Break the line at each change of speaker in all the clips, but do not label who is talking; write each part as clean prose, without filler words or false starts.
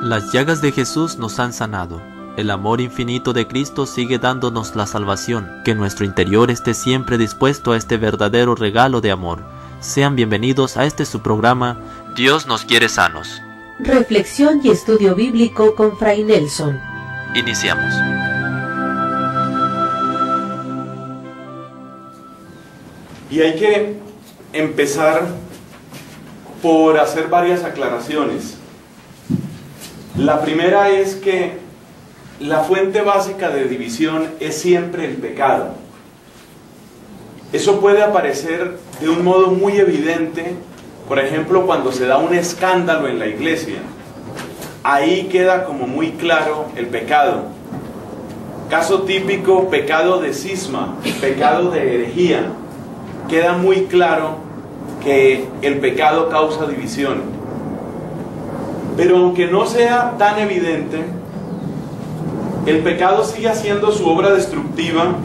Las llagas de Jesús nos han sanado. El amor infinito de Cristo sigue dándonos la salvación. Que nuestro interior esté siempre dispuesto a este verdadero regalo de amor. Sean bienvenidos a este su programa, Dios nos quiere sanos.
Reflexión y estudio bíblico con Fray Nelson.
Iniciamos.
Y hay que empezar por hacer varias aclaraciones. La primera es que la fuente básica de división es siempre el pecado. Eso puede aparecer de un modo muy evidente, por ejemplo, cuando se da un escándalo en la iglesia. Ahí queda como muy claro el pecado. Caso típico, pecado de cisma, pecado de herejía. Queda muy claro que el pecado causa división. Pero aunque no sea tan evidente, el pecado sigue haciendo su obra destructiva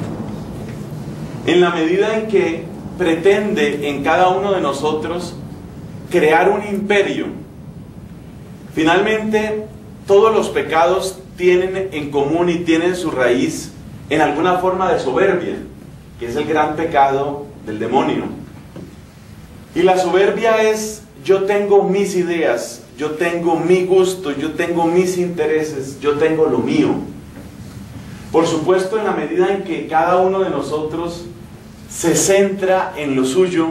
en la medida en que pretende en cada uno de nosotros crear un imperio. Finalmente, todos los pecados tienen en común y tienen su raíz en alguna forma de soberbia, que es el gran pecado del demonio. Y la soberbia es: yo tengo mis ideas, yo tengo mi gusto, yo tengo mis intereses, yo tengo lo mío. Por supuesto, en la medida en que cada uno de nosotros se centra en lo suyo,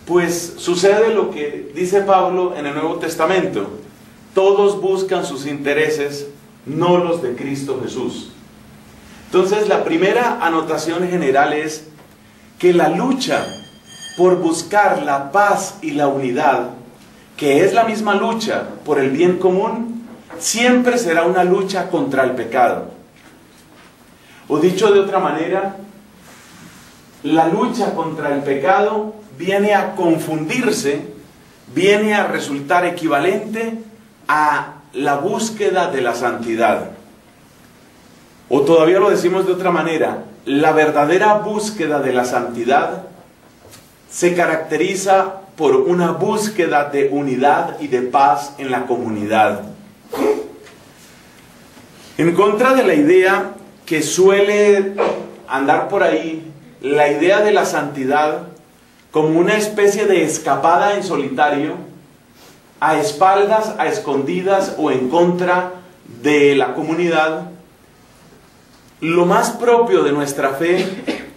pues sucede lo que dice Pablo en el Nuevo Testamento: todos buscan sus intereses, no los de Cristo Jesús. Entonces, la primera anotación general es que la lucha por buscar la paz y la unidad, que es la misma lucha por el bien común, siempre será una lucha contra el pecado. O dicho de otra manera, la lucha contra el pecado viene a confundirse, viene a resultar equivalente a la búsqueda de la santidad. O todavía lo decimos de otra manera, la verdadera búsqueda de la santidad se caracteriza por una búsqueda de unidad y de paz en la comunidad. En contra de la idea que suele andar por ahí, la idea de la santidad como una especie de escapada en solitario, a espaldas, a escondidas o en contra de la comunidad, lo más propio de nuestra fe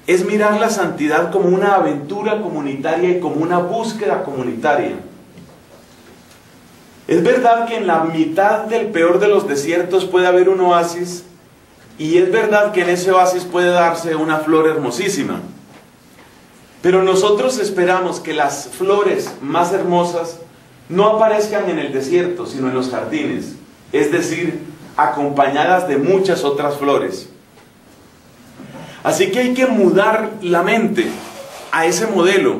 es mirar la santidad como una aventura comunitaria y como una búsqueda comunitaria. Es verdad que en la mitad del peor de los desiertos puede haber un oasis, y es verdad que en ese oasis puede darse una flor hermosísima. Pero nosotros esperamos que las flores más hermosas no aparezcan en el desierto, sino en los jardines, es decir, acompañadas de muchas otras flores. Así que hay que mudar la mente a ese modelo,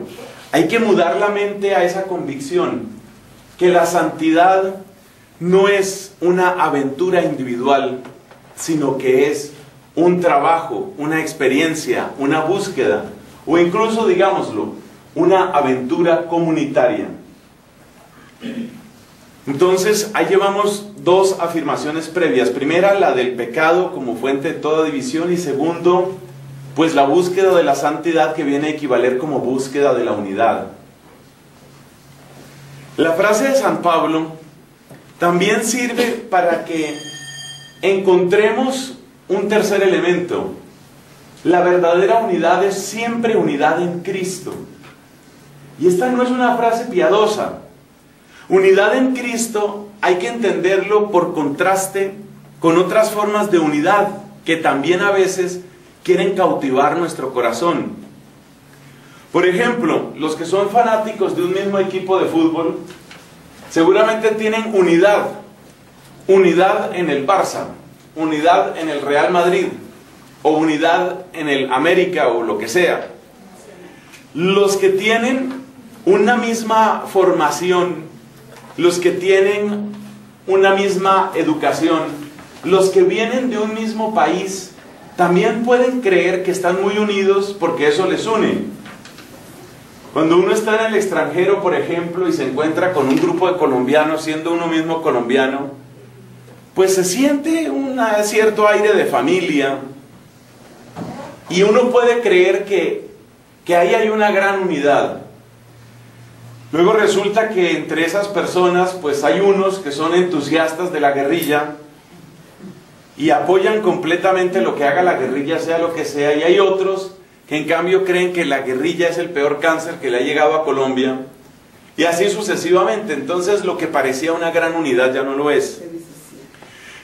hay que mudar la mente a esa convicción, que la santidad no es una aventura individual, sino que es un trabajo, una experiencia, una búsqueda, o incluso, digámoslo, una aventura comunitaria. Entonces, ahí llevamos dos afirmaciones previas. Primera, la del pecado como fuente de toda división, y segundo, pues la búsqueda de la santidad, que viene a equivaler como búsqueda de la unidad. La frase de San Pablo también sirve para que encontremos un tercer elemento. La verdadera unidad es siempre unidad en Cristo. Y esta no es una frase piadosa. Unidad en Cristo hay que entenderlo por contraste con otras formas de unidad que también a veces quieren cautivar nuestro corazón. Por ejemplo, los que son fanáticos de un mismo equipo de fútbol seguramente tienen unidad en el Barça, unidad en el Real Madrid, o unidad en el América, o lo que sea. Los que tienen una misma formación, los que tienen una misma educación, los que vienen de un mismo país, también pueden creer que están muy unidos porque eso les une. Cuando uno está en el extranjero, por ejemplo, y se encuentra con un grupo de colombianos, siendo uno mismo colombiano, pues se siente un cierto aire de familia y uno puede creer que ahí hay una gran unidad. Luego resulta que entre esas personas pues hay unos que son entusiastas de la guerrilla y apoyan completamente lo que haga la guerrilla, sea lo que sea, y hay otros que en cambio creen que la guerrilla es el peor cáncer que le ha llegado a Colombia, y así sucesivamente. Entonces lo que parecía una gran unidad ya no lo es.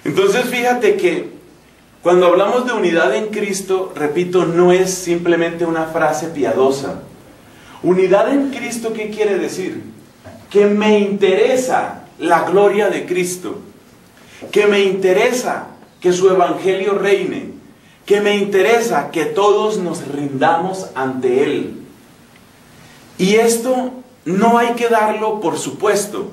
Entonces fíjate que cuando hablamos de unidad en Cristo, repito, no es simplemente una frase piadosa. Unidad en Cristo, ¿qué quiere decir? Que me interesa la gloria de Cristo, que me interesa que su evangelio reine, que me interesa que todos nos rindamos ante Él. Y esto no hay que darlo por supuesto.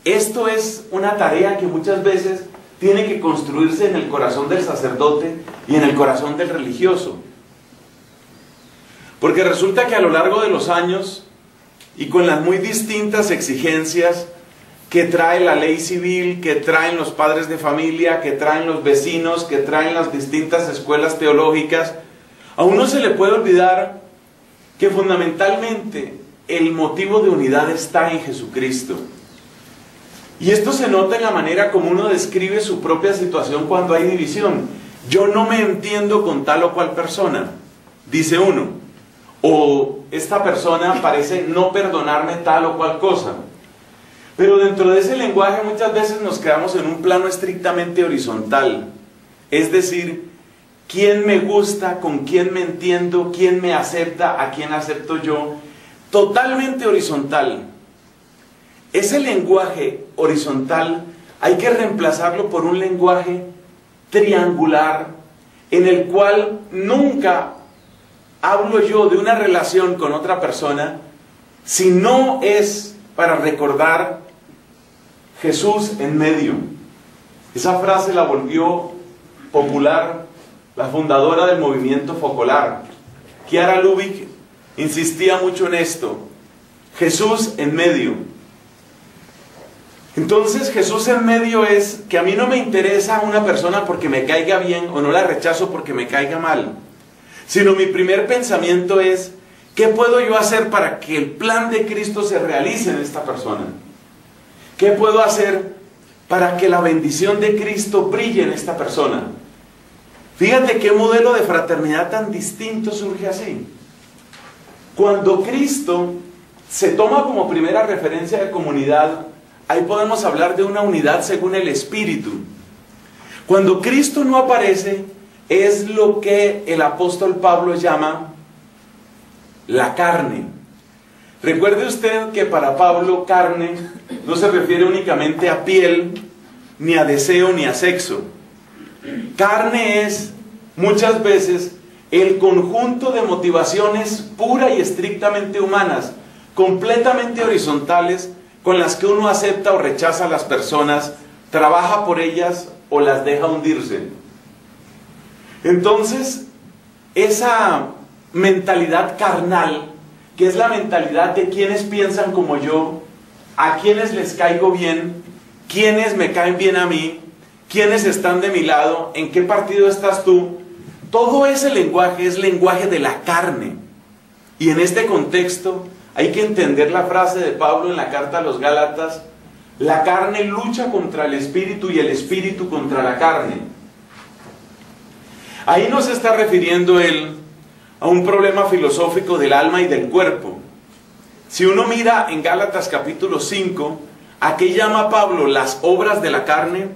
Esto es una tarea que muchas veces tiene que construirse en el corazón del sacerdote y en el corazón del religioso. Porque resulta que a lo largo de los años, y con las muy distintas exigencias que trae la ley civil, que traen los padres de familia, que traen los vecinos, que traen las distintas escuelas teológicas, a uno se le puede olvidar que fundamentalmente el motivo de unidad está en Jesucristo. Y esto se nota en la manera como uno describe su propia situación cuando hay división. Yo no me entiendo con tal o cual persona, dice uno. O esta persona parece no perdonarme tal o cual cosa. Pero dentro de ese lenguaje muchas veces nos quedamos en un plano estrictamente horizontal. Es decir, ¿quién me gusta? ¿Con quién me entiendo? ¿Quién me acepta? ¿A quién acepto yo? Totalmente horizontal. Ese lenguaje horizontal hay que reemplazarlo por un lenguaje triangular en el cual nunca hablo yo de una relación con otra persona si no es para recordar Jesús en medio. Esa frase la volvió popular la fundadora del movimiento focolar, Chiara Lubich, insistía mucho en esto: Jesús en medio. Entonces Jesús en medio es que a mí no me interesa una persona porque me caiga bien, o no la rechazo porque me caiga mal, sino mi primer pensamiento es: ¿qué puedo yo hacer para que el plan de Cristo se realice en esta persona? ¿Qué puedo hacer para que la bendición de Cristo brille en esta persona? Fíjate qué modelo de fraternidad tan distinto surge así. Cuando Cristo se toma como primera referencia de comunidad, ahí podemos hablar de una unidad según el Espíritu. Cuando Cristo no aparece, es lo que el apóstol Pablo llama la carne. Recuerde usted que para Pablo carne no se refiere únicamente a piel, ni a deseo, ni a sexo. Carne es muchas veces el conjunto de motivaciones pura y estrictamente humanas, completamente horizontales, con las que uno acepta o rechaza a las personas, trabaja por ellas o las deja hundirse. Entonces, esa mentalidad carnal, que es la mentalidad de quienes piensan como yo, a quienes les caigo bien, quienes me caen bien a mí, quienes están de mi lado, en qué partido estás tú, todo ese lenguaje es lenguaje de la carne. Y en este contexto hay que entender la frase de Pablo en la carta a los Gálatas: la carne lucha contra el espíritu y el espíritu contra la carne. Ahí no se está refiriendo él a un problema filosófico del alma y del cuerpo. Si uno mira en Gálatas capítulo 5, ¿a qué llama Pablo las obras de la carne?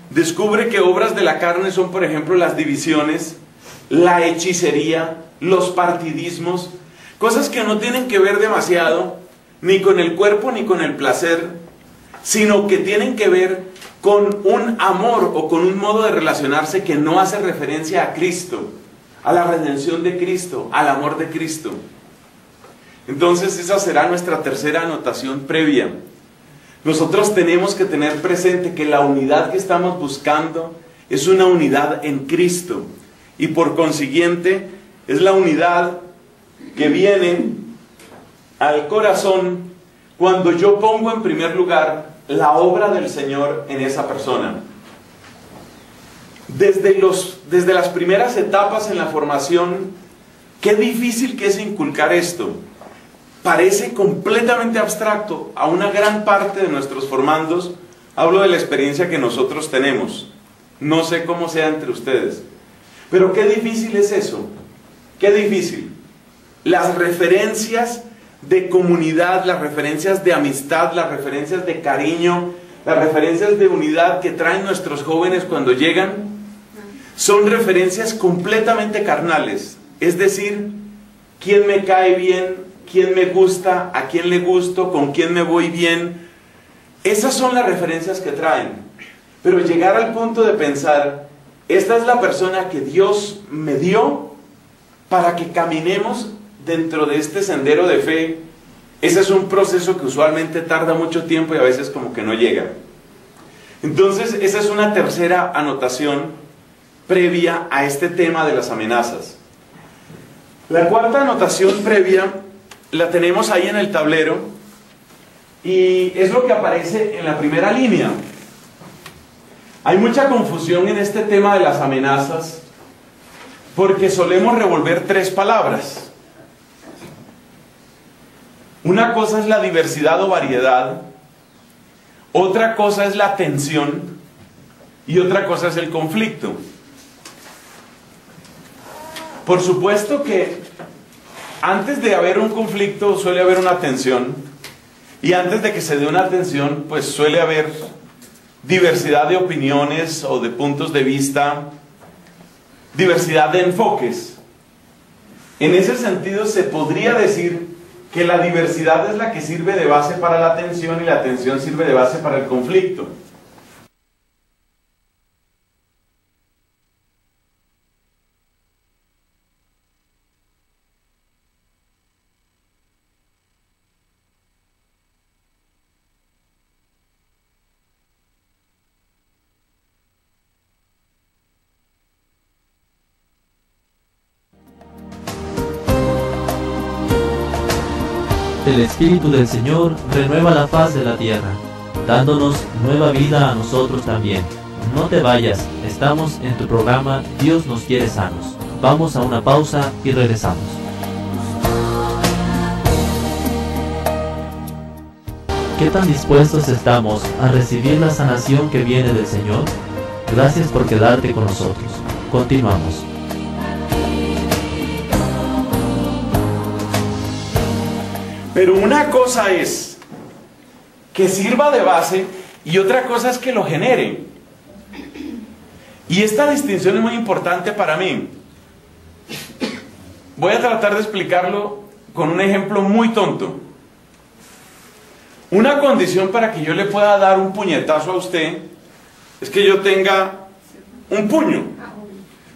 Descubre que obras de la carne son, por ejemplo, las divisiones, la hechicería, los partidismos, cosas que no tienen que ver demasiado ni con el cuerpo ni con el placer, sino que tienen que ver con un amor o con un modo de relacionarse que no hace referencia a Cristo, a la redención de Cristo, al amor de Cristo. Entonces esa será nuestra tercera anotación previa. Nosotros tenemos que tener presente que la unidad que estamos buscando es una unidad en Cristo, y por consiguiente es la unidad que viene al corazón cuando yo pongo en primer lugar la obra del Señor en esa persona. desde las primeras etapas en la formación, qué difícil que es inculcar esto. Parece completamente abstracto a una gran parte de nuestros formandos. Hablo de la experiencia que nosotros tenemos. No sé cómo sea entre ustedes. Pero qué difícil es eso. Qué difícil. Las referencias de comunidad, las referencias de amistad, las referencias de cariño, las referencias de unidad que traen nuestros jóvenes cuando llegan, son referencias completamente carnales. Es decir, quién me cae bien, quién me gusta, a quién le gusto, con quién me voy bien. Esas son las referencias que traen. Pero llegar al punto de pensar, esta es la persona que Dios me dio para que caminemos dentro de este sendero de fe, ese es un proceso que usualmente tarda mucho tiempo y a veces como que no llega. Entonces, esa es una tercera anotación previa a este tema de las amenazas. La cuarta anotación previa la tenemos ahí en el tablero y es lo que aparece en la primera línea. Hay mucha confusión en este tema de las amenazas porque solemos revolver tres palabras. Una cosa es la diversidad o variedad, otra cosa es la tensión y otra cosa es el conflicto. Por supuesto que antes de haber un conflicto suele haber una tensión, y antes de que se dé una tensión pues suele haber diversidad de opiniones o de puntos de vista, diversidad de enfoques. En ese sentido se podría decir que la diversidad es la que sirve de base para la tensión y la tensión sirve de base para el conflicto.
El Espíritu del Señor renueva la faz de la tierra, dándonos nueva vida a nosotros también. No te vayas, estamos en tu programa Dios nos quiere sanos. Vamos a una pausa y regresamos. ¿Qué tan dispuestos estamos a recibir la sanación que viene del Señor? Gracias por quedarte con nosotros. Continuamos.
Pero una cosa es que sirva de base y otra cosa es que lo genere. Y esta distinción es muy importante para mí. Voy a tratar de explicarlo con un ejemplo muy tonto. Una condición para que yo le pueda dar un puñetazo a usted es que yo tenga un puño.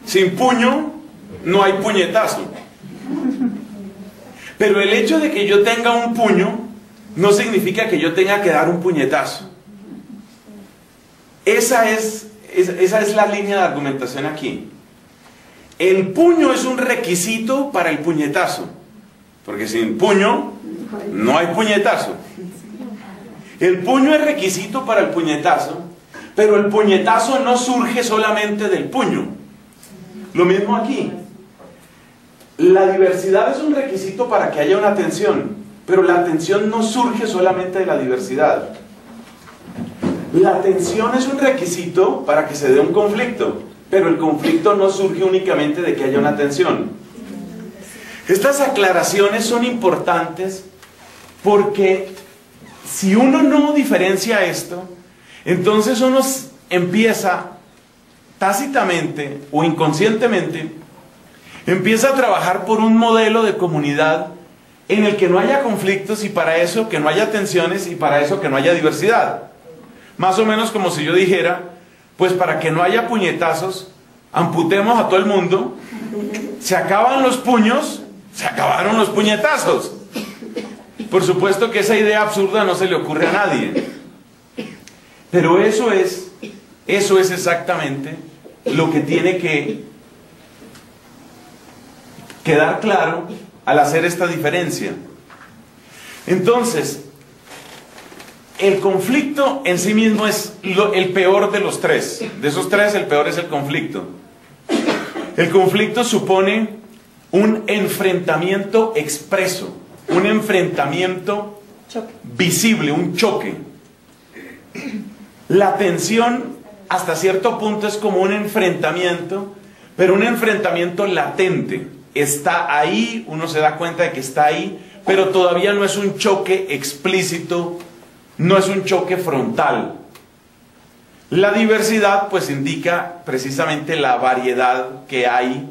Sin puño no hay puñetazo. Pero el hecho de que yo tenga un puño no significa que yo tenga que dar un puñetazo. Esa es la línea de argumentación aquí. El puño es un requisito para el puñetazo, porque sin puño no hay puñetazo. El puño es requisito para el puñetazo, pero el puñetazo no surge solamente del puño. Lo mismo aquí. La diversidad es un requisito para que haya una tensión, pero la tensión no surge solamente de la diversidad. La tensión es un requisito para que se dé un conflicto, pero el conflicto no surge únicamente de que haya una tensión. Estas aclaraciones son importantes porque si uno no diferencia esto, entonces uno empieza tácitamente o inconscientemente empieza a trabajar por un modelo de comunidad en el que no haya conflictos y para eso que no haya tensiones y para eso que no haya diversidad. Más o menos como si yo dijera, pues para que no haya puñetazos, amputemos a todo el mundo, se acaban los puños, se acabaron los puñetazos. Por supuesto que esa idea absurda no se le ocurre a nadie. Pero eso es exactamente lo que tiene que quedar claro al hacer esta diferencia. Entonces, el conflicto en sí mismo es el peor de los tres. De esos tres, el peor es el conflicto. El conflicto supone un enfrentamiento expreso, un enfrentamiento visible, un choque. La tensión hasta cierto punto es como un enfrentamiento, pero un enfrentamiento latente. Está ahí, uno se da cuenta de que está ahí, pero todavía no es un choque explícito, no es un choque frontal. La diversidad pues indica precisamente la variedad que hay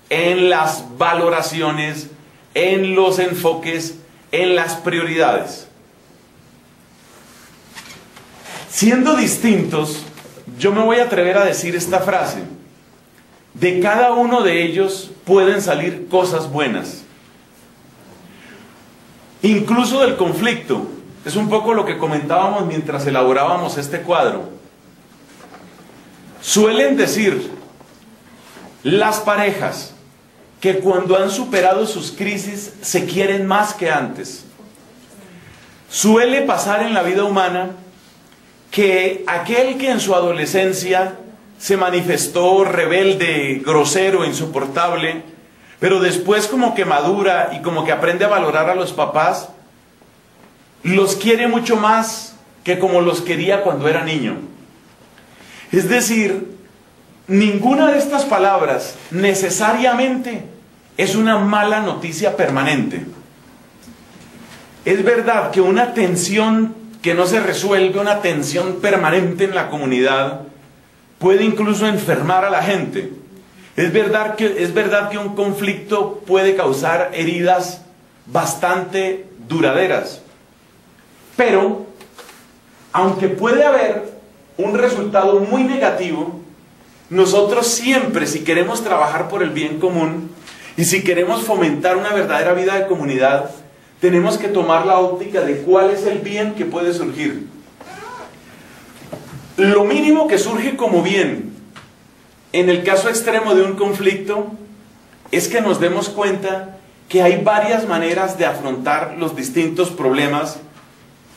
en las valoraciones, en los enfoques, en las prioridades. Siendo distintos, yo me voy a atrever a decir esta frase: de cada uno de ellos pueden salir cosas buenas. Incluso del conflicto. Es un poco lo que comentábamos mientras elaborábamos este cuadro. Suelen decir las parejas que cuando han superado sus crisis se quieren más que antes. Suele pasar en la vida humana que aquel que en su adolescencia se manifestó rebelde, grosero, insoportable, pero después como que madura y como que aprende a valorar a los papás, los quiere mucho más que como los quería cuando era niño. Es decir, ninguna de estas palabras necesariamente es una mala noticia permanente. Es verdad que una tensión que no se resuelve, una tensión permanente en la comunidad, puede incluso enfermar a la gente. Es verdad que un conflicto puede causar heridas bastante duraderas. Pero, aunque puede haber un resultado muy negativo, nosotros siempre, si queremos trabajar por el bien común y si queremos fomentar una verdadera vida de comunidad, tenemos que tomar la óptica de cuál es el bien que puede surgir. Lo mínimo que surge como bien en el caso extremo de un conflicto es que nos demos cuenta que hay varias maneras de afrontar los distintos problemas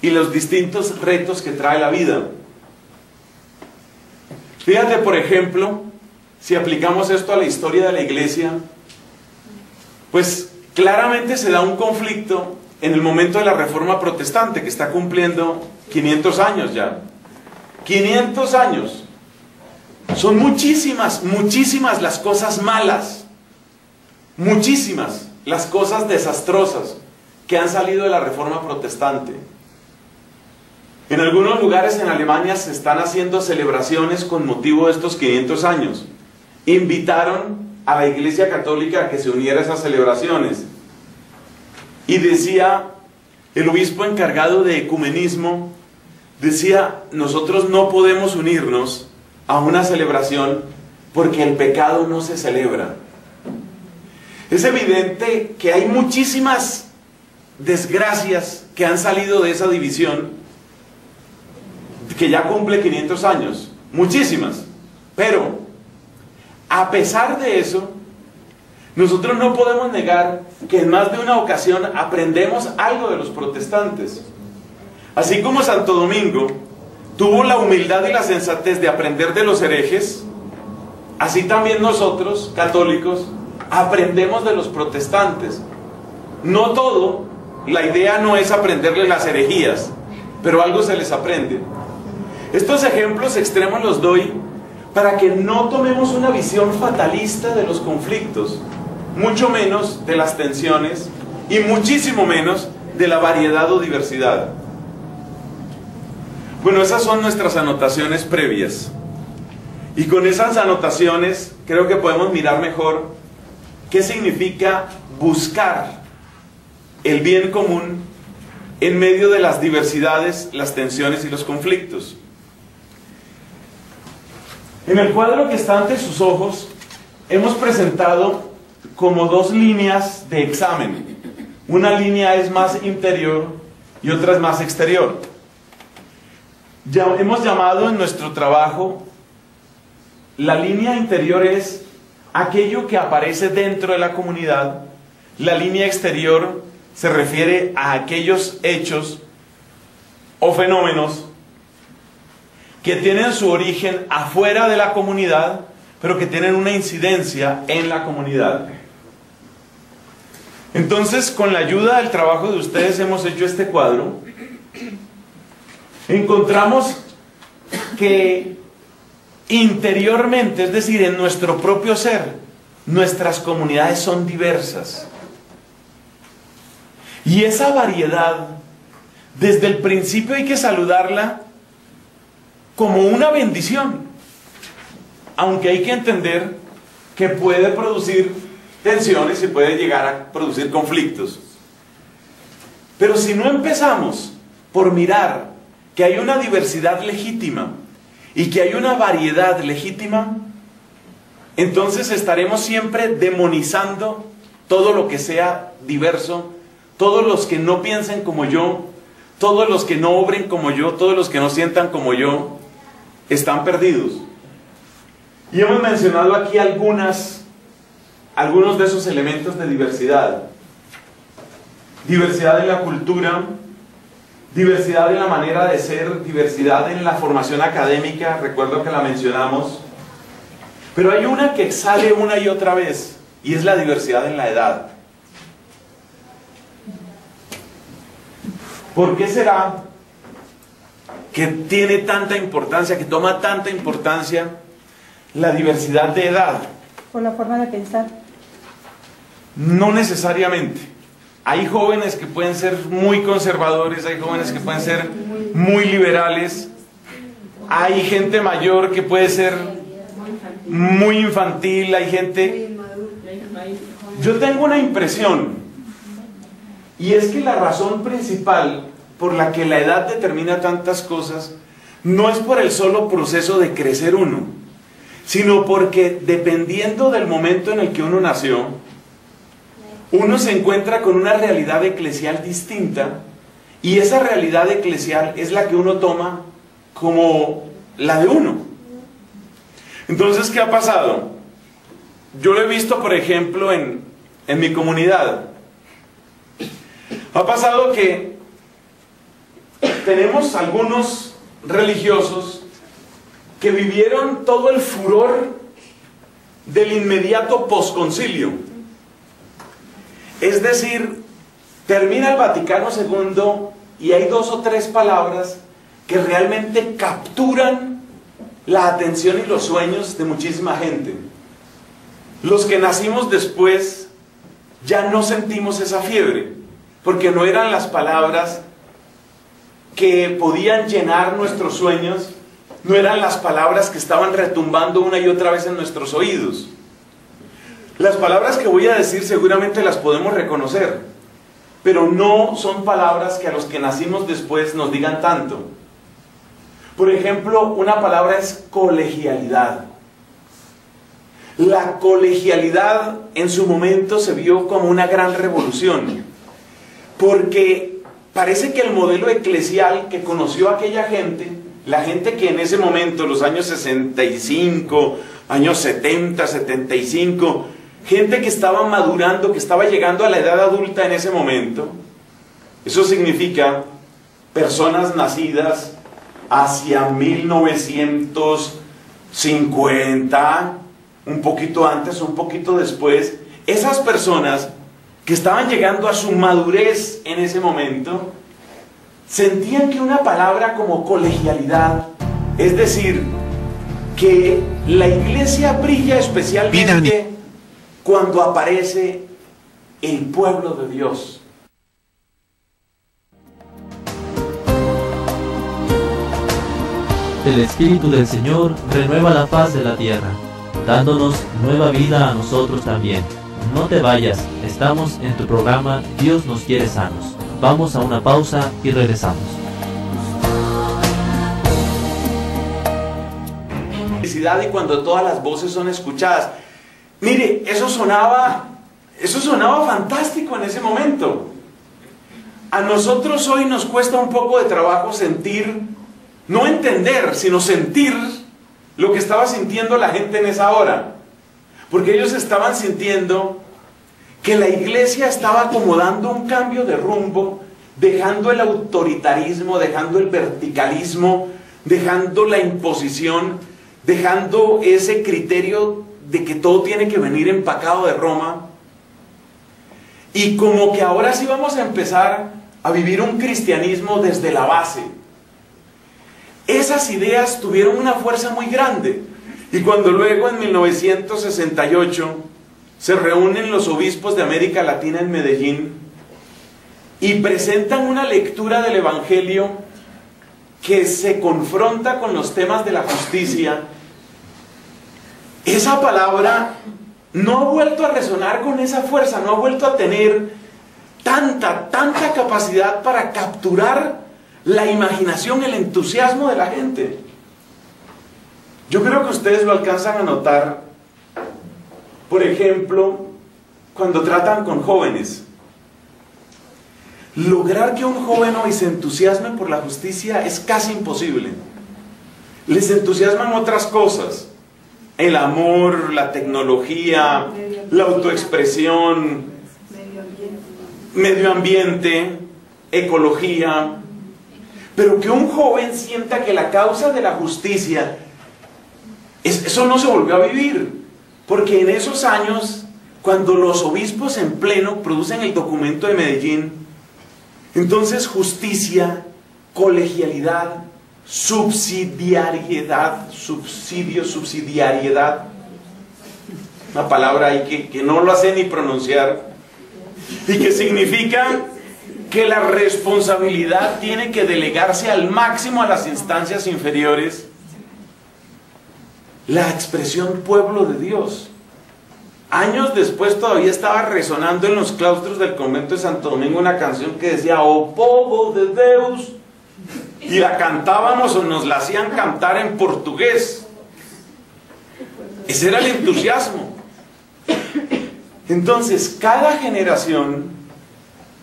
y los distintos retos que trae la vida. Fíjate, por ejemplo, si aplicamos esto a la historia de la Iglesia, pues claramente se da un conflicto en el momento de la Reforma Protestante, que está cumpliendo 500 años ya. 500 años. Son muchísimas, muchísimas las cosas malas, muchísimas las cosas desastrosas que han salido de la Reforma Protestante. En algunos lugares en Alemania se están haciendo celebraciones con motivo de estos 500 años. Invitaron a la Iglesia Católica a que se uniera a esas celebraciones. Y decía, el obispo encargado de ecumenismo, decía, nosotros no podemos unirnos a una celebración porque el pecado no se celebra. Es evidente que hay muchísimas desgracias que han salido de esa división, que ya cumple 500 años, muchísimas. Pero, a pesar de eso, nosotros no podemos negar que en más de una ocasión aprendemos algo de los protestantes. Así como Santo Domingo tuvo la humildad y la sensatez de aprender de los herejes, así también nosotros, católicos, aprendemos de los protestantes. No todo, la idea no es aprenderles las herejías, pero algo se les aprende. Estos ejemplos extremos los doy para que no tomemos una visión fatalista de los conflictos, mucho menos de las tensiones y muchísimo menos de la variedad o diversidad. Bueno, esas son nuestras anotaciones previas. Y con esas anotaciones creo que podemos mirar mejor qué significa buscar el bien común en medio de las diversidades, las tensiones y los conflictos. En el cuadro que está ante sus ojos hemos presentado como dos líneas de examen. Una línea es más interior y otra es más exterior. Ya hemos llamado en nuestro trabajo, la línea interior es aquello que aparece dentro de la comunidad. La línea exterior se refiere a aquellos hechos o fenómenos que tienen su origen afuera de la comunidad, pero que tienen una incidencia en la comunidad. Entonces, con la ayuda del trabajo de ustedes hemos hecho este cuadro. Encontramos que interiormente, es decir, en nuestro propio ser, nuestras comunidades son diversas. Y esa variedad, desde el principio hay que saludarla como una bendición, aunque hay que entender que puede producir tensiones y puede llegar a producir conflictos. Pero si no empezamos por mirar que hay una diversidad legítima y que hay una variedad legítima, entonces estaremos siempre demonizando todo lo que sea diverso, todos los que no piensen como yo, todos los que no obren como yo, todos los que no sientan como yo, están perdidos. Y hemos mencionado aquí algunos de esos elementos de diversidad. Diversidad en la cultura, diversidad en la manera de ser, diversidad en la formación académica, recuerdo que la mencionamos. Pero hay una que sale una y otra vez, y es la diversidad en la edad. ¿Por qué será que tiene tanta importancia, que toma tanta importancia la diversidad de edad?
Por la forma de pensar.
No necesariamente. Hay jóvenes que pueden ser muy conservadores, hay jóvenes que pueden ser muy liberales, hay gente mayor que puede ser muy infantil, hay gente... Yo tengo una impresión, y es que la razón principal por la que la edad determina tantas cosas no es por el solo proceso de crecer uno, sino porque dependiendo del momento en el que uno nació, uno se encuentra con una realidad eclesial distinta, y esa realidad eclesial es la que uno toma como la de uno. Entonces, ¿qué ha pasado? Yo lo he visto, por ejemplo, en mi comunidad. Ha pasado que tenemos algunos religiosos que vivieron todo el furor del inmediato posconcilio. Es decir, termina el Vaticano II y hay 2 o 3 palabras que realmente capturan la atención y los sueños de muchísima gente. Los que nacimos después ya no sentimos esa fiebre, porque no eran las palabras que podían llenar nuestros sueños, no eran las palabras que estaban retumbando una y otra vez en nuestros oídos. Las palabras que voy a decir seguramente las podemos reconocer, pero no son palabras que a los que nacimos después nos digan tanto. Por ejemplo, una palabra es colegialidad. La colegialidad en su momento se vio como una gran revolución, porque parece que el modelo eclesial que conoció aquella gente, la gente que en ese momento, los años 65, años 70, 75, gente que estaba madurando, que estaba llegando a la edad adulta en ese momento, eso significa personas nacidas hacia 1950, un poquito antes, un poquito después, esas personas que estaban llegando a su madurez en ese momento, sentían que una palabra como colegialidad, es decir, que la iglesia brilla especialmente cuando aparece el pueblo de Dios.
El Espíritu del Señor renueva la faz de la tierra, dándonos nueva vida a nosotros también. No te vayas, estamos en tu programa Dios nos quiere sanos. Vamos a una pausa y regresamos.
Felicidad y cuando todas las voces son escuchadas. Mire, eso sonaba fantástico en ese momento. A nosotros hoy nos cuesta un poco de trabajo sentir, no entender, sino sentir lo que estaba sintiendo la gente en esa hora. Porque ellos estaban sintiendo que la iglesia estaba acomodando un cambio de rumbo dejando el autoritarismo, dejando el verticalismo, dejando la imposición, dejando ese criterio de que todo tiene que venir empacado de Roma. Y como que ahora sí vamos a empezar a vivir un cristianismo desde la base. Esas ideas tuvieron una fuerza muy grande. Y cuando luego en 1968 se reúnen los obispos de América Latina en Medellín y presentan una lectura del Evangelio que se confronta con los temas de la justicia, esa palabra no ha vuelto a resonar con esa fuerza, no ha vuelto a tener tanta capacidad para capturar la imaginación, el entusiasmo de la gente. Yo creo que ustedes lo alcanzan a notar, por ejemplo, cuando tratan con jóvenes. Lograr que un joven hoy se entusiasme por la justicia es casi imposible. Les entusiasman otras cosas: el amor, la tecnología, la autoexpresión, medio ambiente, ecología. Pero que un joven sienta que la causa de la justicia, eso no se volvió a vivir. Porque en esos años, cuando los obispos en pleno producen el documento de Medellín, entonces justicia, colegialidad, subsidiariedad, subsidiariedad, una palabra ahí que no lo sé ni pronunciar, y que significa que la responsabilidad tiene que delegarse al máximo a las instancias inferiores. La expresión pueblo de Dios. Años después todavía estaba resonando en los claustros del convento de Santo Domingo una canción que decía "O povo de Deus", y la cantábamos o nos la hacían cantar en portugués. Ese era el entusiasmo. Entonces, cada generación,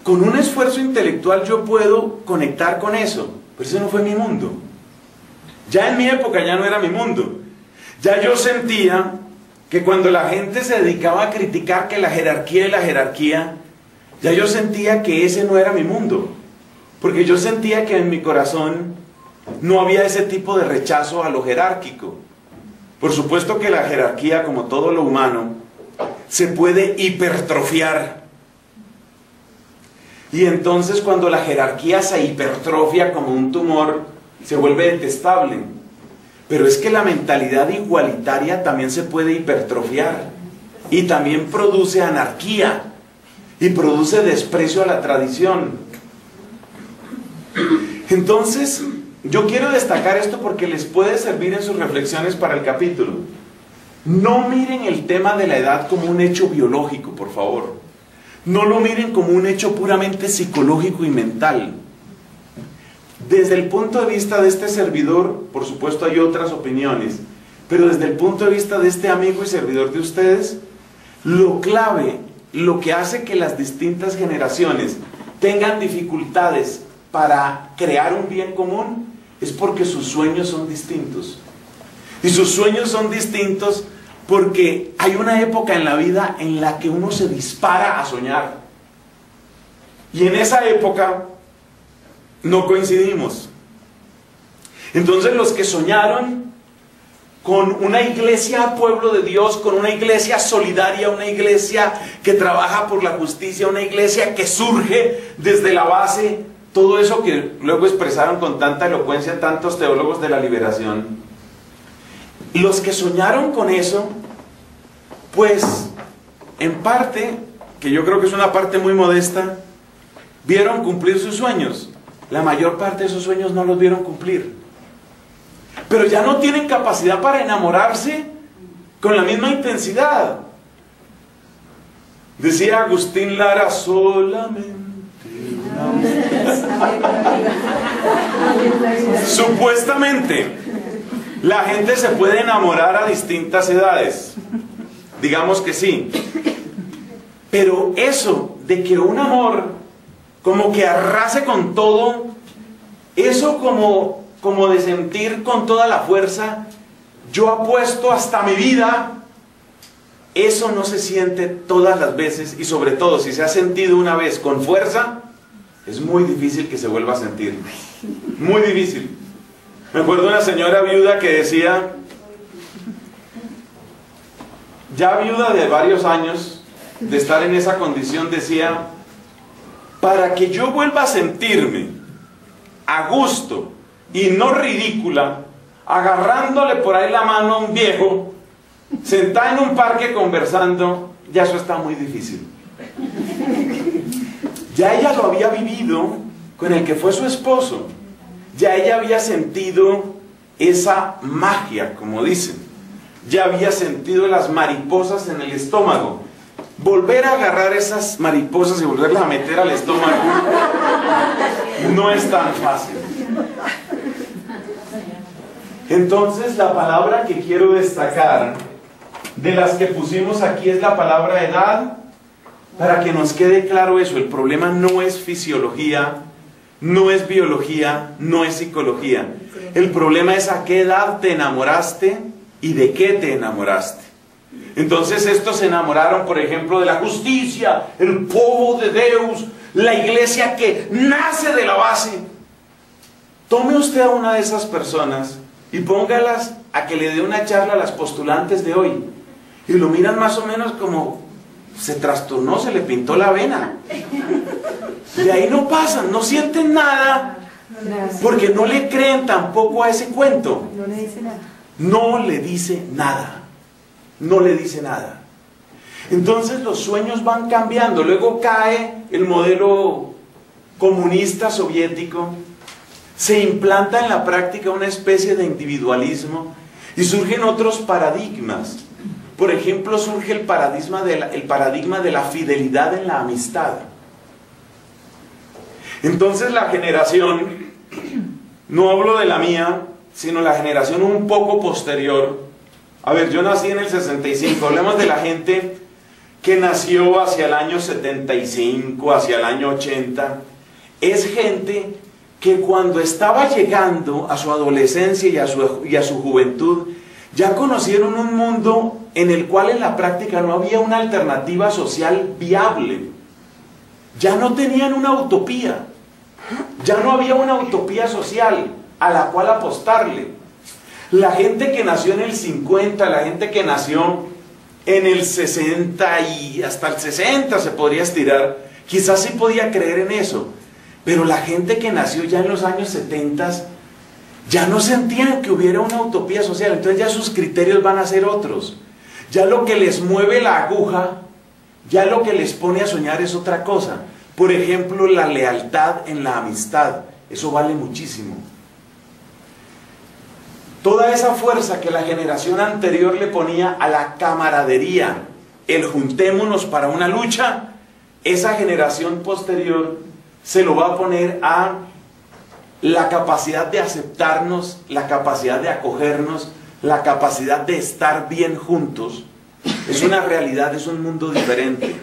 con un esfuerzo intelectual, yo puedo conectar con eso. Pero ese no fue mi mundo. Ya en mi época ya no era mi mundo. Ya yo sentía que cuando la gente se dedicaba a criticar que la jerarquía y la jerarquía, ya yo sentía que ese no era mi mundo. Porque yo sentía que en mi corazón no había ese tipo de rechazo a lo jerárquico. Por supuesto que la jerarquía, como todo lo humano, se puede hipertrofiar. Y entonces cuando la jerarquía se hipertrofia como un tumor, se vuelve detestable. Pero es que la mentalidad igualitaria también se puede hipertrofiar. Y también produce anarquía. Y produce desprecio a la tradición. Entonces, yo quiero destacar esto porque les puede servir en sus reflexiones para el capítulo. No miren el tema de la edad como un hecho biológico, por favor. No lo miren como un hecho puramente psicológico y mental. Desde el punto de vista de este servidor, por supuesto hay otras opiniones, pero desde el punto de vista de este amigo y servidor de ustedes, lo clave, lo que hace que las distintas generaciones tengan dificultades para crear un bien común, es porque sus sueños son distintos. Y sus sueños son distintos porque hay una época en la vida en la que uno se dispara a soñar. Y en esa época no coincidimos. Entonces los que soñaron con una iglesia pueblo de Dios, con una iglesia solidaria, una iglesia que trabaja por la justicia, una iglesia que surge desde la base, todo eso que luego expresaron con tanta elocuencia tantos teólogos de la liberación. Los que soñaron con eso, pues en parte, que yo creo que es una parte muy modesta, vieron cumplir sus sueños. La mayor parte de esos sueños no los vieron cumplir. Pero ya no tienen capacidad para enamorarse con la misma intensidad. Decía Agustín Lara, solamente supuestamente la gente se puede enamorar a distintas edades. Digamos que sí. Pero eso de que un amor como que arrase con todo, eso como de sentir con toda la fuerza, yo apuesto hasta mi vida, eso no se siente todas las veces, y sobre todo si se ha sentido una vez con fuerza, es muy difícil que se vuelva a sentir. Muy difícil. Me acuerdo de una señora viuda que decía, ya viuda de varios años, de estar en esa condición, decía, para que yo vuelva a sentirme a gusto y no ridícula, agarrándole por ahí la mano a un viejo, sentada en un parque conversando, ya eso está muy difícil. Ya ella lo había vivido con el que fue su esposo. Ya ella había sentido esa magia, como dicen. Ya había sentido las mariposas en el estómago. Volver a agarrar esas mariposas y volverlas a meter al estómago no es tan fácil. Entonces, la palabra que quiero destacar de las que pusimos aquí es la palabra edad, para que nos quede claro eso. El problema no es fisiología, no es biología, no es psicología. El problema es a qué edad te enamoraste y de qué te enamoraste. Entonces estos se enamoraron, por ejemplo, de la justicia, el povo de Deus, la iglesia que nace de la base. Tome usted a una de esas personas y póngalas a que le dé una charla a las postulantes de hoy. Y lo miran más o menos como se trastornó, se le pintó la vena. De ahí no pasan, no sienten nada, porque no le creen tampoco a ese cuento.
No le dice nada.
No le dice nada. No le dice nada. Entonces los sueños van cambiando. Luego cae el modelo comunista soviético. Se implanta en la práctica una especie de individualismo y surgen otros paradigmas. Por ejemplo, surge el paradigma de la fidelidad en la amistad. Entonces la generación, no hablo de la mía, sino la generación un poco posterior. A ver, yo nací en el 65, hablemos de la gente que nació hacia el año 75, hacia el año 80. Es gente que cuando estaba llegando a su adolescencia y a su juventud, ya conocieron un mundo en el cual en la práctica no había una alternativa social viable. Ya no tenían una utopía. Ya no había una utopía social a la cual apostarle. La gente que nació en el 50, la gente que nació en el 60 y hasta el 60 se podría estirar, quizás sí podía creer en eso. Pero la gente que nació ya en los años 70 ya no sentían que hubiera una utopía social. Entonces ya sus criterios van a ser otros. Ya lo que les mueve la aguja, ya lo que les pone a soñar es otra cosa. Por ejemplo, la lealtad en la amistad. Eso vale muchísimo. Toda esa fuerza que la generación anterior le ponía a la camaradería, el juntémonos para una lucha, esa generación posterior se lo va a poner a la capacidad de aceptarnos, la capacidad de acogernos, la capacidad de estar bien juntos. Es una realidad, es un mundo diferente.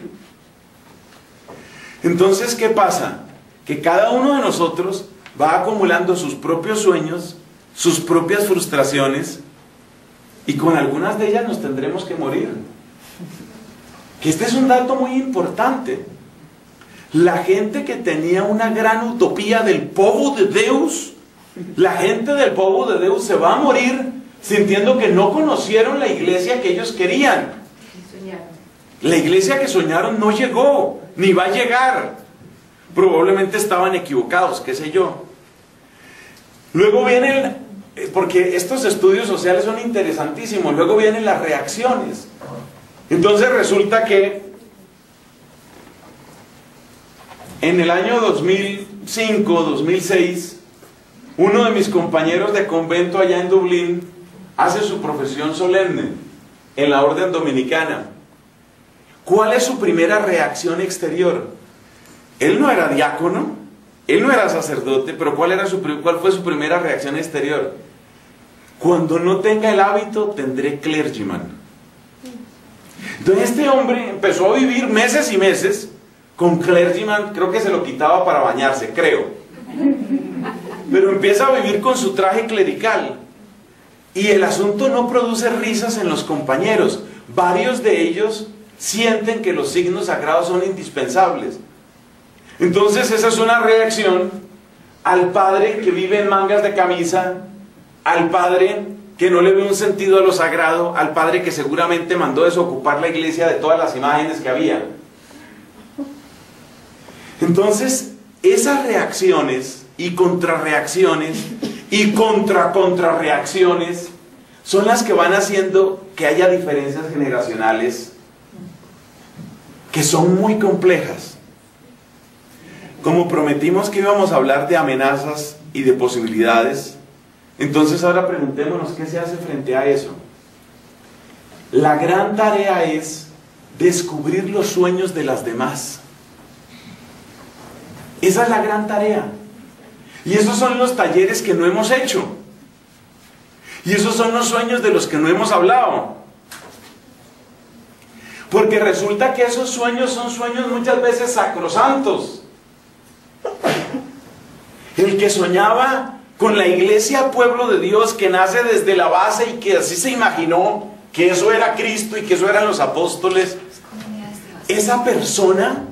Entonces, ¿qué pasa? Que cada uno de nosotros va acumulando sus propios sueños, sus propias frustraciones, y con algunas de ellas nos tendremos que morir. Que este es un dato muy importante. La gente que tenía una gran utopía del povo de Deus, la gente del povo de Deus se va a morir sintiendo que no conocieron la iglesia que ellos querían. La iglesia que soñaron no llegó, ni va a llegar. Probablemente estaban equivocados, qué sé yo. Luego vienen, porque estos estudios sociales son interesantísimos, luego vienen las reacciones. Entonces resulta que en el año 2005, 2006, uno de mis compañeros de convento allá en Dublín hace su profesión solemne en la orden dominicana. ¿Cuál es su primera reacción exterior? Él no era diácono, él no era sacerdote, pero ¿cuál fue su primera reacción exterior? Cuando no tenga el hábito, tendré clergyman. Entonces este hombre empezó a vivir meses y meses con clergyman, creo que se lo quitaba para bañarse, creo. Pero empieza a vivir con su traje clerical. Y el asunto no produce risas en los compañeros. Varios de ellos sienten que los signos sagrados son indispensables. Entonces esa es una reacción al padre que vive en mangas de camisa, al padre que no le ve un sentido a lo sagrado, al padre que seguramente mandó desocupar la iglesia de todas las imágenes que había. Entonces, esas reacciones y contrarreacciones y contrarreacciones son las que van haciendo que haya diferencias generacionales que son muy complejas. Como prometimos que íbamos a hablar de amenazas y de posibilidades, entonces ahora preguntémonos qué se hace frente a eso. La gran tarea es descubrir los sueños de las demás. Esa es la gran tarea. Y esos son los talleres que no hemos hecho. Y esos son los sueños de los que no hemos hablado. Porque resulta que esos sueños son sueños muchas veces sacrosantos. El que soñaba con la iglesia pueblo de Dios que nace desde la base y que así se imaginó que eso era Cristo y que eso eran los apóstoles, esa persona,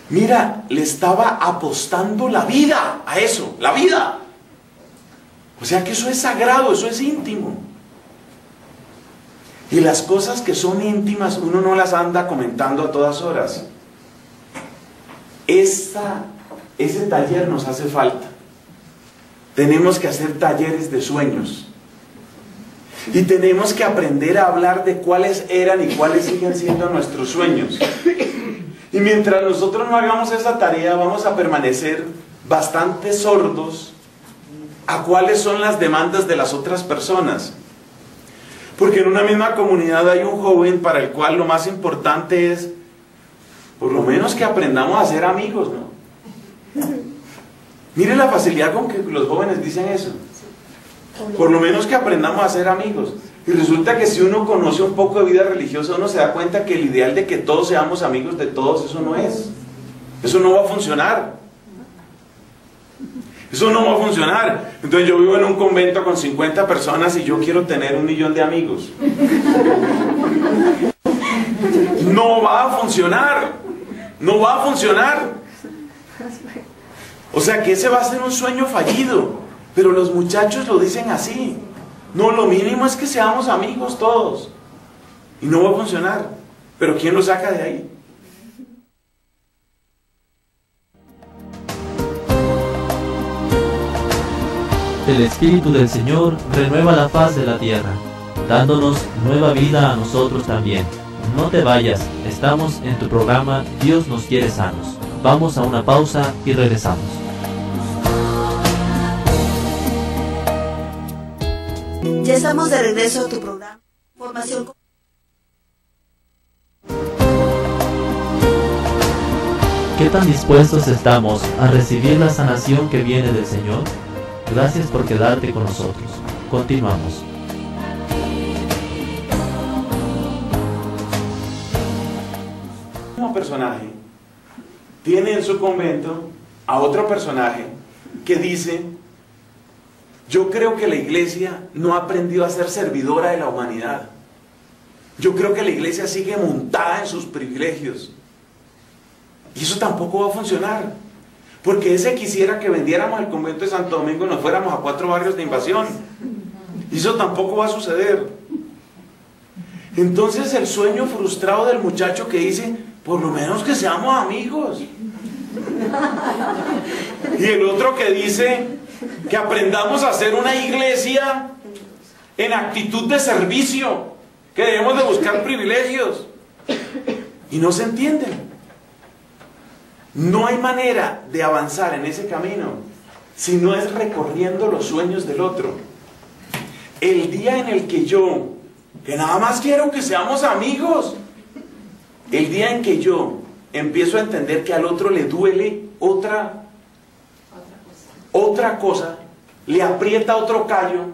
mira, le estaba apostando la vida a eso, la vida. O sea que eso es sagrado, eso es íntimo. Y las cosas que son íntimas uno no las anda comentando a todas horas. Ese taller nos hace falta. Tenemos que hacer talleres de sueños. Y tenemos que aprender a hablar de cuáles eran y cuáles siguen siendo nuestros sueños. Y mientras nosotros no hagamos esa tarea, vamos a permanecer bastante sordos a cuáles son las demandas de las otras personas. Porque en una misma comunidad hay un joven para el cual lo más importante es, por lo menos que aprendamos a ser amigos, ¿no? Mire la facilidad con que los jóvenes dicen eso. Por lo menos que aprendamos a ser amigos. Y resulta que si uno conoce un poco de vida religiosa, uno se da cuenta que el ideal de que todos seamos amigos de todos, eso no es. Eso no va a funcionar. Eso no va a funcionar. Entonces yo vivo en un convento con 50 personas y yo quiero tener 1 millón de amigos. No va a funcionar. No va a funcionar. O sea que ese va a ser un sueño fallido. Pero los muchachos lo dicen así. No, lo mínimo es que seamos amigos todos. Y no va a funcionar. Pero ¿quién lo saca de ahí?
El Espíritu del Señor renueva la faz de la tierra, dándonos nueva vida a nosotros también. No te vayas, estamos en tu programa Dios nos quiere sanos. Vamos a una pausa y regresamos.
Ya estamos de regreso a tu programa. Formación.
¿Qué tan dispuestos estamos a recibir la sanación que viene del Señor? Gracias por quedarte con nosotros. Continuamos.
Un personaje tiene en su convento a otro personaje que dice: yo creo que la iglesia no ha aprendido a ser servidora de la humanidad. Yo creo que la iglesia sigue montada en sus privilegios. Y eso tampoco va a funcionar. Porque ese quisiera que vendiéramos el convento de Santo Domingo y nos fuéramos a 4 barrios de invasión. Y eso tampoco va a suceder. Entonces el sueño frustrado del muchacho que dice: por lo menos que seamos amigos. Y el otro que dice que aprendamos a hacer una iglesia en actitud de servicio, que debemos de buscar privilegios. Y no se entienden. No hay manera de avanzar en ese camino si no es recorriendo los sueños del otro. El día en el que yo, que nada más quiero que seamos amigos, el día en que yo empiezo a entender que al otro le duele otra cosa, le aprieta otro callo,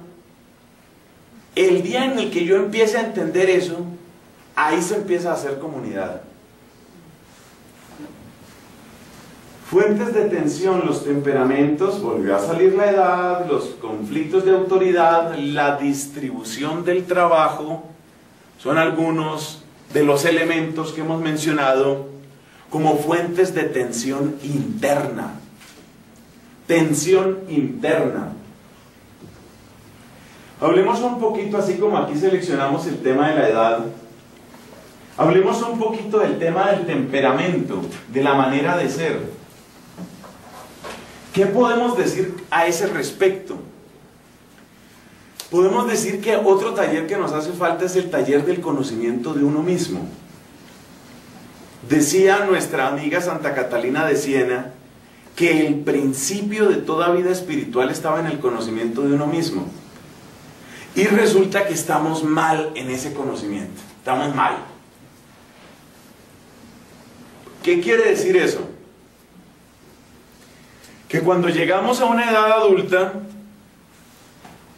el día en el que yo empiece a entender eso, ahí se empieza a hacer comunidad. Fuentes de tensión: los temperamentos, volvió a salir la edad, los conflictos de autoridad, la distribución del trabajo, son algunos de los elementos que hemos mencionado. como fuentes de tensión interna. Tensión interna. Hablemos un poquito, así como aquí seleccionamos el tema de la edad, hablemos un poquito del tema del temperamento, de la manera de ser. ¿Qué podemos decir a ese respecto? Podemos decir que otro taller que nos hace falta es el taller del conocimiento de uno mismo. Decía nuestra amiga Santa Catalina de Siena que el principio de toda vida espiritual estaba en el conocimiento de uno mismo. Y resulta que estamos mal en ese conocimiento. Estamos mal. ¿Qué quiere decir eso? Que cuando llegamos a una edad adulta,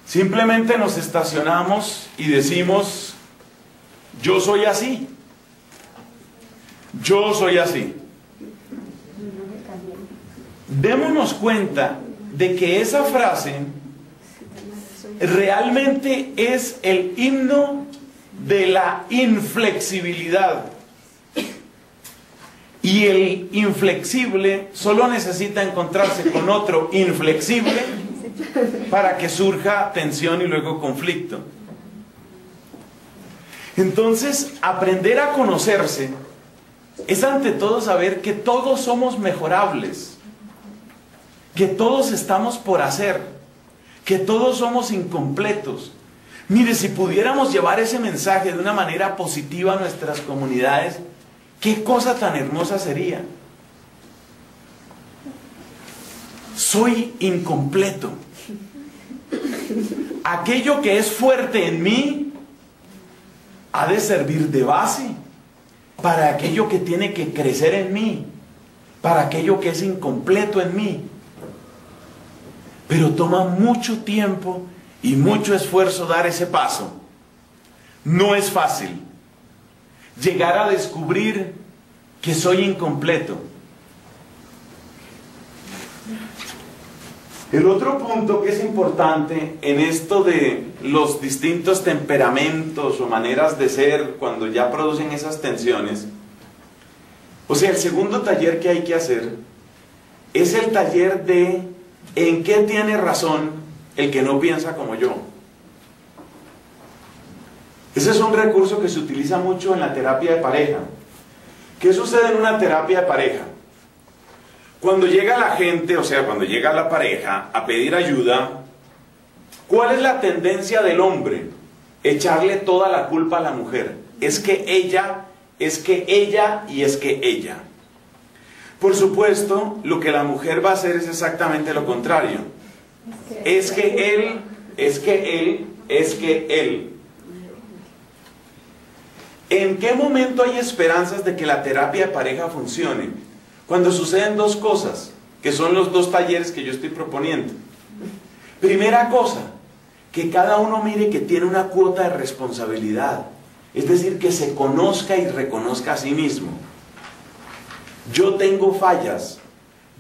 simplemente nos estacionamos y decimos, yo soy así. Yo soy así. Démonos cuenta de que esa frase realmente es el himno de la inflexibilidad. Y el inflexible solo necesita encontrarse con otro inflexible para que surja tensión y luego conflicto. Entonces, aprender a conocerse es ante todo saber que todos somos mejorables, que todos estamos por hacer, que todos somos incompletos. Mire, si pudiéramos llevar ese mensaje de una manera positiva a nuestras comunidades, qué cosa tan hermosa sería. Soy incompleto. Aquello que es fuerte en mí ha de servir de base para aquello que tiene que crecer en mí, para aquello que es incompleto en mí. Pero toma mucho tiempo y mucho esfuerzo dar ese paso. No es fácil llegar a descubrir que soy incompleto. El otro punto que es importante en esto de los distintos temperamentos o maneras de ser cuando ya producen esas tensiones, o sea, el segundo taller que hay que hacer es el taller de ¿en qué tiene razón el que no piensa como yo? Ese es un recurso que se utiliza mucho en la terapia de pareja. ¿Qué sucede en una terapia de pareja? Cuando llega la gente, o sea, cuando llega la pareja a pedir ayuda, ¿cuál es la tendencia del hombre? Echarle toda la culpa a la mujer. Es que ella y es que ella. Por supuesto, lo que la mujer va a hacer es exactamente lo contrario. Es que él, es que él, es que él. ¿En qué momento hay esperanzas de que la terapia de pareja funcione? Cuando suceden dos cosas, que son los dos talleres que yo estoy proponiendo. Primera cosa, que cada uno mire que tiene una cuota de responsabilidad. Es decir, que se conozca y reconozca a sí mismo. Yo tengo fallas.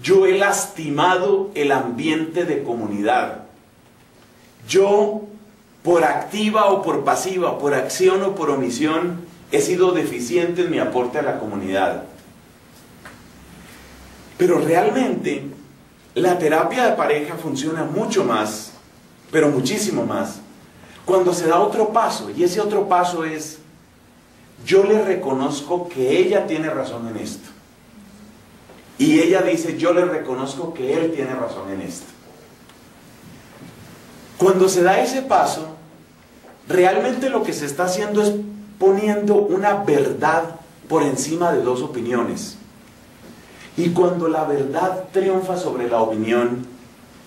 Yo he lastimado el ambiente de comunidad. Yo, por activa o por pasiva, por acción o por omisión, he sido deficiente en mi aporte a la comunidad. Pero realmente, la terapia de pareja funciona mucho más, pero muchísimo más, cuando se da otro paso, y ese otro paso es, yo le reconozco que ella tiene razón en esto. Y ella dice, yo le reconozco que él tiene razón en esto. Cuando se da ese paso, realmente lo que se está haciendo es poniendo una verdad por encima de dos opiniones. Y cuando la verdad triunfa sobre la opinión,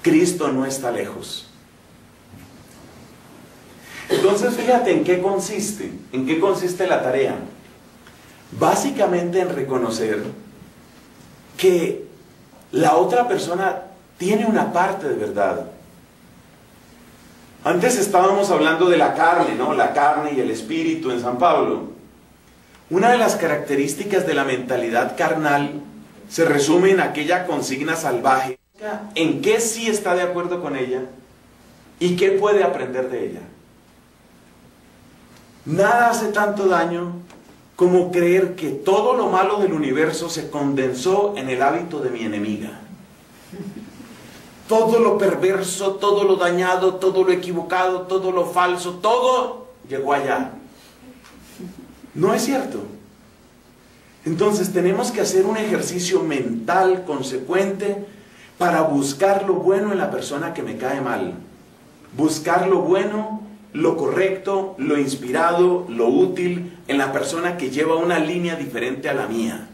Cristo no está lejos. Entonces, fíjate en qué consiste la tarea. Básicamente en reconocer que la otra persona tiene una parte de verdad. Antes estábamos hablando de la carne, ¿no? La carne y el espíritu en San Pablo. Una de las características de la mentalidad carnal se resume en aquella consigna salvaje. ¿En qué sí está de acuerdo con ella? ¿Y qué puede aprender de ella? Nada hace tanto daño como creer que todo lo malo del universo se condensó en el hábito de mi enemiga. Todo lo perverso, todo lo dañado, todo lo equivocado, todo lo falso, todo llegó allá. No es cierto. Entonces tenemos que hacer un ejercicio mental consecuente para buscar lo bueno en la persona que me cae mal. Buscar lo bueno, lo correcto, lo inspirado, lo útil en la persona que lleva una línea diferente a la mía.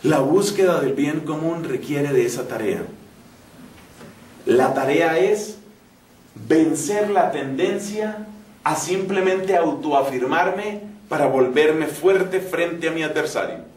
La búsqueda del bien común requiere de esa tarea. La tarea es vencer la tendencia a simplemente autoafirmarme para volverme fuerte frente a mi adversario.